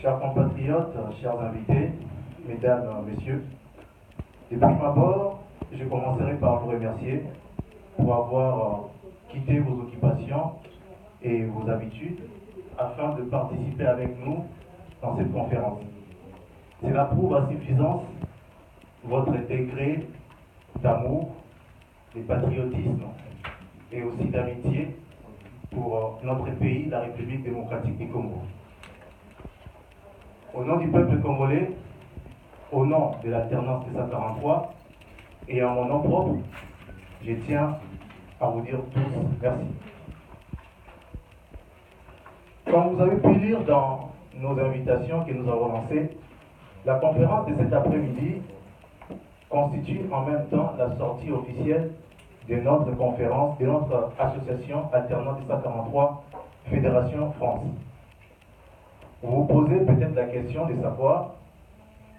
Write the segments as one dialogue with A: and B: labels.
A: Chers compatriotes, chers invités, mesdames, messieurs, de prime abord, je commencerai par vous remercier pour avoir quitté vos occupations et vos habitudes afin de participer avec nous dans cette conférence. Cela prouve à suffisance votre degré d'amour, de patriotisme et aussi d'amitié pour notre pays, la République démocratique du Congo. Au nom du peuple congolais, au nom de l'alternance de 143 et en mon nom propre, je tiens à vous dire tous merci. Comme vous avez pu lire dans nos invitations que nous avons lancées, la conférence de cet après-midi constitue en même temps la sortie officielle de notre conférence, de notre association alternante de 143 Fédération France. Vous vous posez peut-être la question de savoir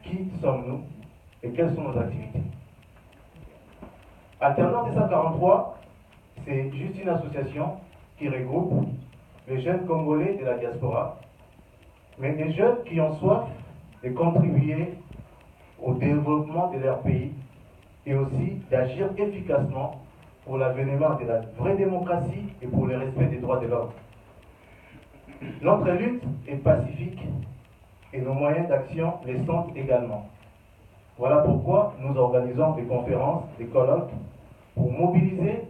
A: qui sommes-nous et quelles sont nos activités. Alternance des 143, c'est juste une association qui regroupe les jeunes Congolais de la diaspora, mais des jeunes qui ont soif de contribuer au développement de leur pays et aussi d'agir efficacement pour l'avènement de la vraie démocratie et pour le respect des droits de l'homme. Notre lutte est pacifique et nos moyens d'action les sont également. Voilà pourquoi nous organisons des conférences, des colloques pour mobiliser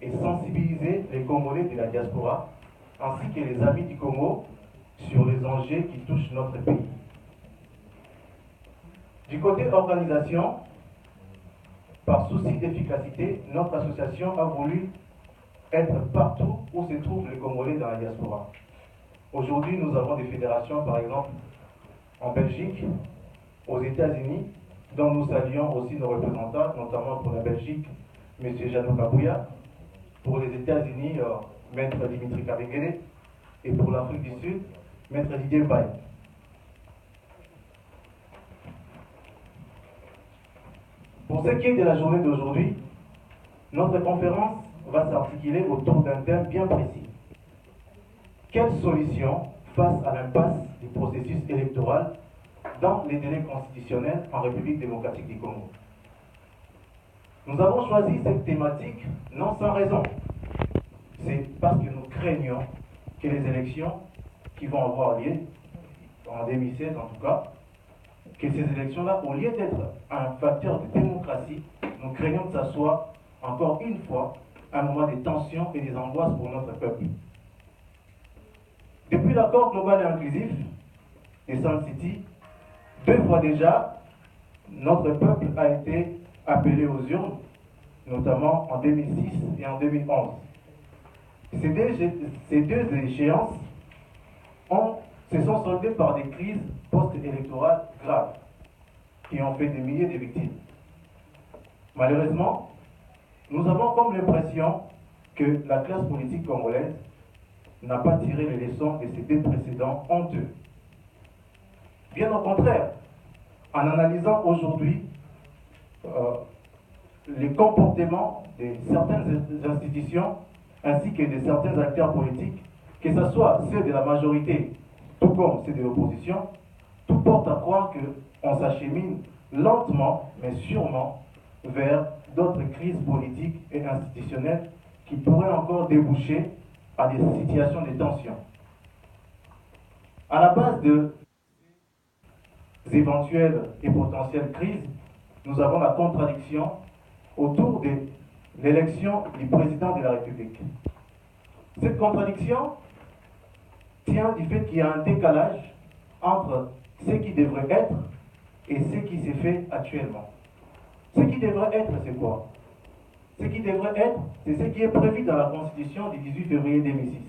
A: et sensibiliser les Congolais de la diaspora ainsi que les amis du Congo sur les enjeux qui touchent notre pays. Du côté organisation, par souci d'efficacité, notre association a voulu être partout où se trouvent les Congolais dans la diaspora. Aujourd'hui, nous avons des fédérations, par exemple, en Belgique, aux États-Unis, dont nous saluons aussi nos représentants, notamment pour la Belgique, M. Janou Kabouya, pour les États-Unis, Maître Dimitri Kabengele, et pour l'Afrique du Sud, Maître Didier Mbaye. Pour ce qui est de la journée d'aujourd'hui, notre conférence va s'articuler autour d'un thème bien précis. Quelle solution face à l'impasse du processus électoral dans les délais constitutionnels en République démocratique du Congo? Nous avons choisi cette thématique non sans raison. C'est parce que nous craignons que les élections qui vont avoir lieu, en 2016 en tout cas, que ces élections-là, au lieu d'être un facteur de démocratie, nous craignons que ça soit, encore une fois, un moment de tension et des angoisses pour notre peuple. Depuis l'accord global et inclusif de Sun City, 2 fois déjà, notre peuple a été appelé aux urnes, notamment en 2006 et en 2011. Ces deux échéances se sont soldées par des crises post-électorales graves qui ont fait des milliers de victimes. Malheureusement, nous avons comme l'impression que la classe politique congolaise n'a pas tiré les leçons de ces 2 précédents honteux. Bien au contraire, en analysant aujourd'hui les comportements de certaines institutions ainsi que de certains acteurs politiques, que ce soit ceux de la majorité tout comme ceux de l'opposition, tout porte à croire qu'on s'achemine lentement mais sûrement vers d'autres crises politiques et institutionnelles qui pourraient encore déboucher à des situations de tension. À la base de ces éventuelles et potentielles crises, nous avons la contradiction autour de l'élection du président de la République. Cette contradiction tient du fait qu'il y a un décalage entre ce qui devrait être et ce qui s'est fait actuellement. Ce qui devrait être, c'est quoi? Ce qui devrait être, c'est ce qui est prévu dans la Constitution du 18 février 2006.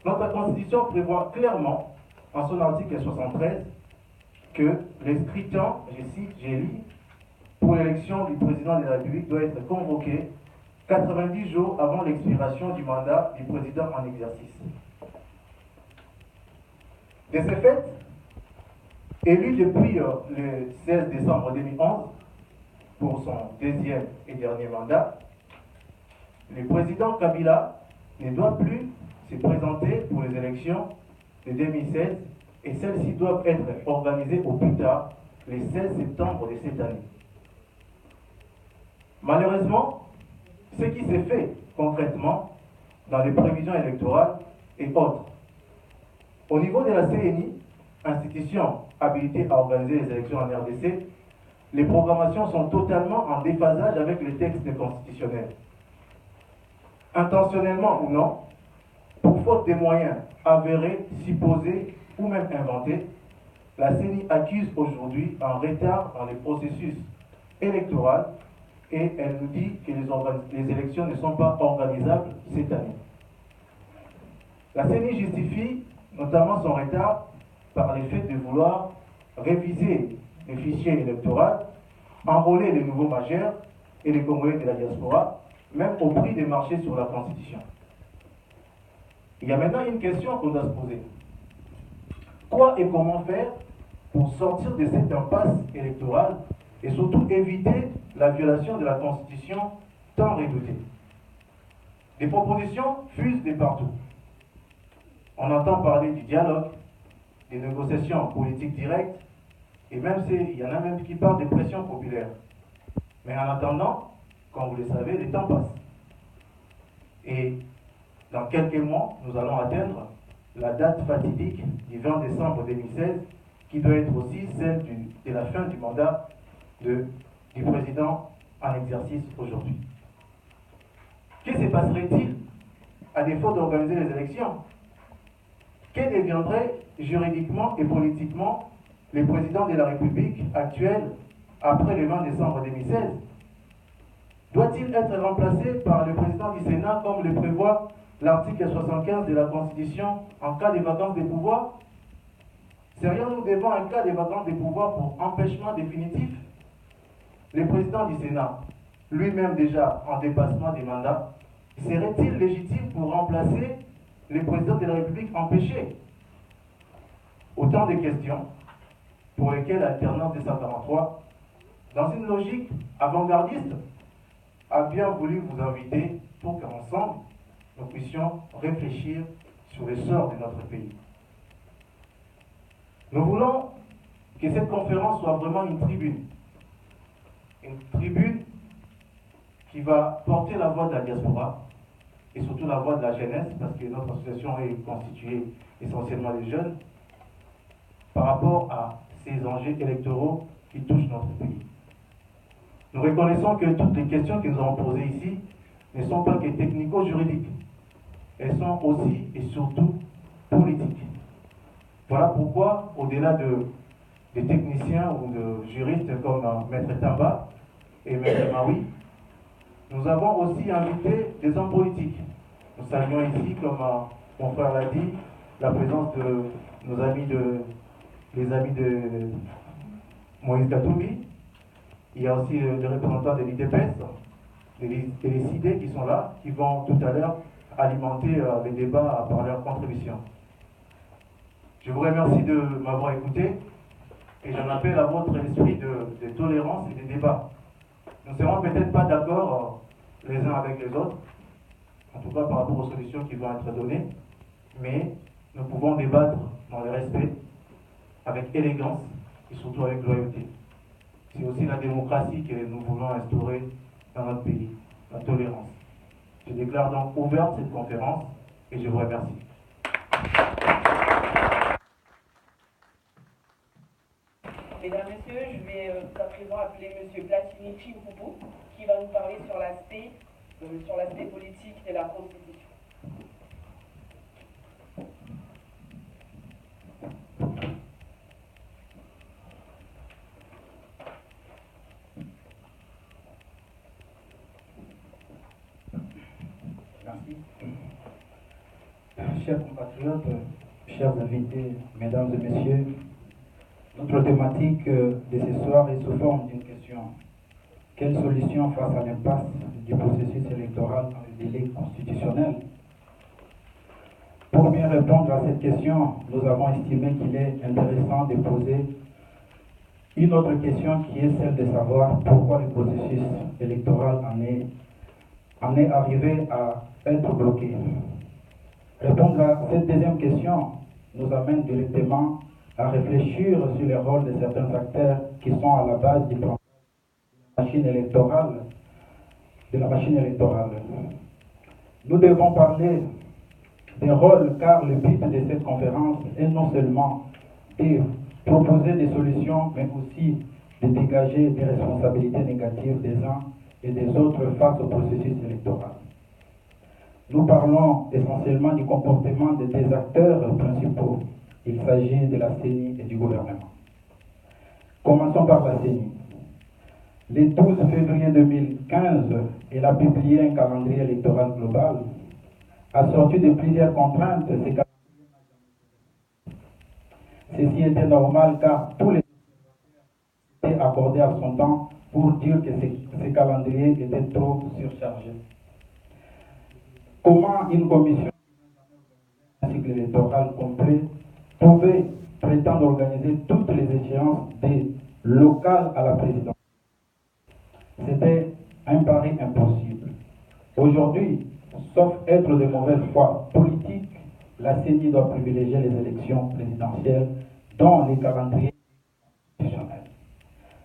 A: Notre Constitution prévoit clairement, en son article 73, que le scrutin, je cite, j'ai lu, pour l'élection du président de la République doit être convoqué 90 jours avant l'expiration du mandat du président en exercice. De ce fait, élu depuis le 16 décembre 2011 pour son 2e et dernier mandat, le président Kabila ne doit plus se présenter pour les élections de 2016 et celles-ci doivent être organisées au plus tard le 16 septembre de cette année. Malheureusement, ce qui s'est fait concrètement dans les prévisions électorales est autre. Au niveau de la CNI, institution habilitée à organiser les élections en RDC, les programmations sont totalement en déphasage avec les textes constitutionnels. Intentionnellement ou non, pour faute des moyens avérés, supposés ou même inventés, la CENI accuse aujourd'hui un retard dans les processus électoraux et elle nous dit que les élections ne sont pas organisables cette année. La CENI justifie notamment son retard par le fait de vouloir réviser les fichiers électoraux, enrôler les nouveaux majeurs et les Congolais de la diaspora, même au prix des marchés sur la Constitution. Il y a maintenant une question qu'on doit se poser. Quoi et comment faire pour sortir de cette impasse électorale et surtout éviter la violation de la Constitution tant redoutée? Les propositions fusent de partout. On entend parler du dialogue, des négociations politiques directes, et même il y en a même qui parlent de pression populaire. Mais en attendant, comme vous le savez, le temps passe. Et dans quelques mois, nous allons atteindre la date fatidique du 20 décembre 2016, qui doit être aussi celle de la fin du mandat du président en exercice aujourd'hui. Que se passerait-il à défaut d'organiser les élections? Que deviendrait juridiquement et politiquement le président de la République actuel après le 20 décembre 2016? Doit-il être remplacé par le président du Sénat comme le prévoit l'article 75 de la Constitution en cas de vacance des pouvoirs? Serions-nous devant un cas de vacance des pouvoirs pour empêchement définitif? Le président du Sénat, lui-même déjà en dépassement des mandats, serait-il légitime pour remplacer le président de la République empêché? Autant de questions pour lesquelles l'alternance 243, dans une logique avant-gardiste, a bien voulu vous inviter pour qu'ensemble, nous puissions réfléchir sur le sort de notre pays. Nous voulons que cette conférence soit vraiment une tribune qui va porter la voix de la diaspora et surtout la voix de la jeunesse, parce que notre association est constituée essentiellement des jeunes, par rapport à ces enjeux électoraux qui touchent notre pays. Nous reconnaissons que toutes les questions que nous avons posées ici ne sont pas que technico-juridiques. Elles sont aussi et surtout politiques. Voilà pourquoi, au-delà des techniciens ou de juristes comme Maître Tamba et Maître Maui, nous avons aussi invité des hommes politiques. Nous saluons ici, comme mon frère l'a dit, la présence de nos amis les amis de Moïse Katumbi. Il y a aussi des représentants de l'IDPS, et les CID qui sont là, qui vont tout à l'heure alimenter les débats par leur contribution. Je vous remercie de m'avoir écouté et j'en appelle à votre esprit de tolérance et de débat. Nous ne serons peut-être pas d'accord les uns avec les autres, en tout cas par rapport aux solutions qui vont être données, mais nous pouvons débattre dans le respect, avec élégance et surtout avec loyauté. C'est aussi la démocratie que nous voulons instaurer dans notre pays, la tolérance. Je déclare donc ouverte cette conférence et je vous remercie.
B: Mesdames, Messieurs, je vais à présent appeler M. Platini Chimpoupou qui va nous parler sur l'aspect politique de la Constitution.
C: Merci. Chers compatriotes, chers invités, mesdames et messieurs, notre thématique de ce soir est sous forme d'une question. Quelle solution face à l'impasse du processus électoral dans le délai constitutionnel? Pour mieux répondre à cette question, nous avons estimé qu'il est intéressant de poser une autre question qui est celle de savoir pourquoi le processus électoral en est arrivé à être bloqué. Répondre à cette deuxième question nous amène directement à réfléchir sur le rôle de certains acteurs qui sont à la base du plan de la machine électorale. Nous devons parler des rôles car le but de cette conférence est non seulement de proposer des solutions, mais aussi de dégager des responsabilités négatives des uns et des autres face au processus électoral. Nous parlons essentiellement du comportement des deux acteurs principaux. Il s'agit de la CENI et du gouvernement. Commençons par la CENI. Le 12 février 2015, elle a publié un calendrier électoral global. Assorti de plusieurs contraintes, ceci était normal car tous les étaient accordés à son temps pour dire que ces calendriers étaient trop surchargés. Comment une commission d'un cycle électoral complet pouvait prétendre organiser toutes les échéances des locales à la présidence? C'était un pari impossible. Aujourd'hui, sauf être de mauvaise foi politique, la CENI doit privilégier les élections présidentielles dans les calendriers constitutionnels.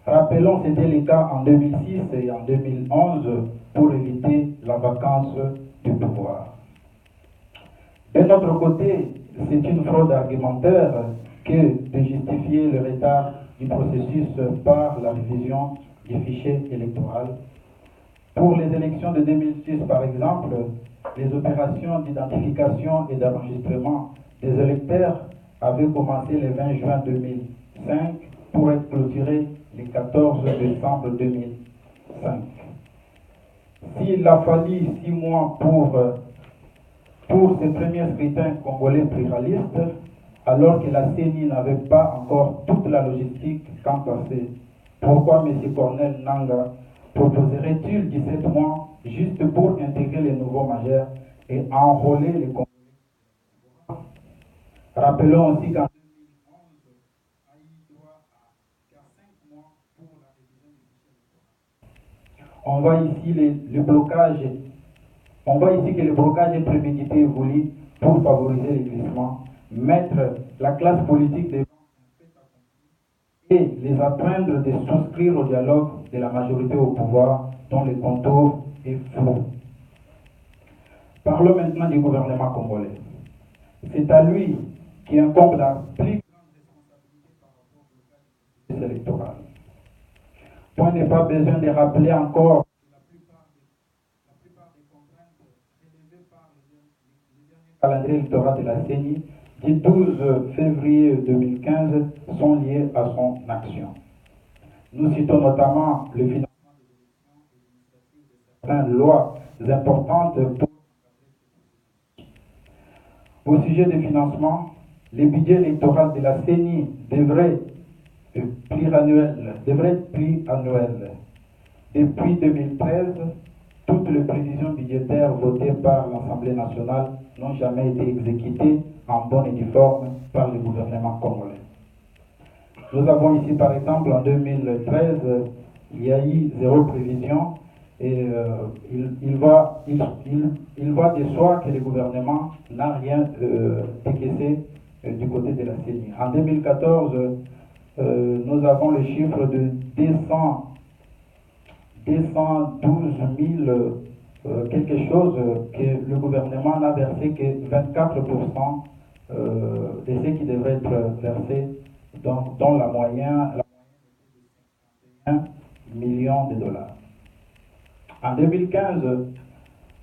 C: Rappelons, c'était le cas en 2006 et en 2011 pour éviter la vacance du pouvoir. D'un autre côté, c'est une fraude argumentaire que de justifier le retard du processus par la révision du fichier électoral. Pour les élections de 2006, par exemple, les opérations d'identification et d'enregistrement des électeurs avaient commencé le 20 juin 2005 pour être clôturées le 14 décembre 2005. S'il a fallu 6 mois pour ces premiers scrutins congolais pluralistes, alors que la CENI n'avait pas encore toute la logistique quant à ces, pourquoi M. Cornel Nanga proposerait-il 17 mois juste pour intégrer les nouveaux majeurs et enrôler les Congolais? Rappelons aussi qu'en 2011, a eu droit à 5 mois pour la révision du fichier électoral. On voit ici que le blocage est prémédité et voulu pour favoriser les glissements, mettre la classe politique devant un fait accompli et les atteindre de souscrire au dialogue de la majorité au pouvoir dont le contour est flou. Parlons maintenant du gouvernement congolais. C'est à lui qui incombe la plus grande responsabilité par rapport au blocage du processus électoral. Point n'est pas besoin de rappeler encore que la plupart des contraintes relevées par le dernier calendrier électoral de la CENI du 12 février 2015 sont liées à son action. Nous citons notamment le financement des élections et l'initiative de certaines lois importantes pour au sujet des financements, le budget électoral de la CENI devrait être pluriannuel. Depuis 2013, toutes les prévisions budgétaires votées par l'Assemblée nationale n'ont jamais été exécutées en bonne et due forme par le gouvernement congolais. Nous avons ici par exemple en 2013, il y a eu 0 prévision et il va de soi que le gouvernement n'a rien décaissé du côté de la CENI. En 2014, nous avons le chiffre de 212 000 quelque chose que le gouvernement n'a versé que 24% de ce qui devrait être versé dans la moyenne de 51 millions de dollars. En 2015,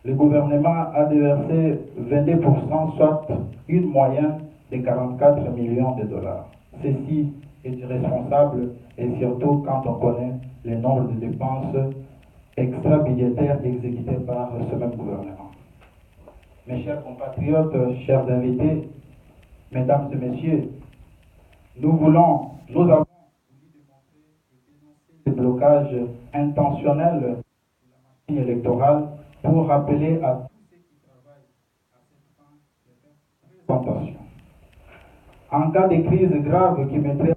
C: le gouvernement a déversé 22%, soit une moyenne de 44 millions de dollars. Ceci est irresponsable et surtout quand on connaît le nombre de dépenses extra-budgétaires exécutées par ce même gouvernement. Mes chers compatriotes, chers invités, mesdames et messieurs, nous avons voulu démontrer et dénoncer le blocage intentionnel de la machine électorale pour rappeler à tous ceux qui travaillent à cette fin de faire très attention. En cas de crise grave qui mettrait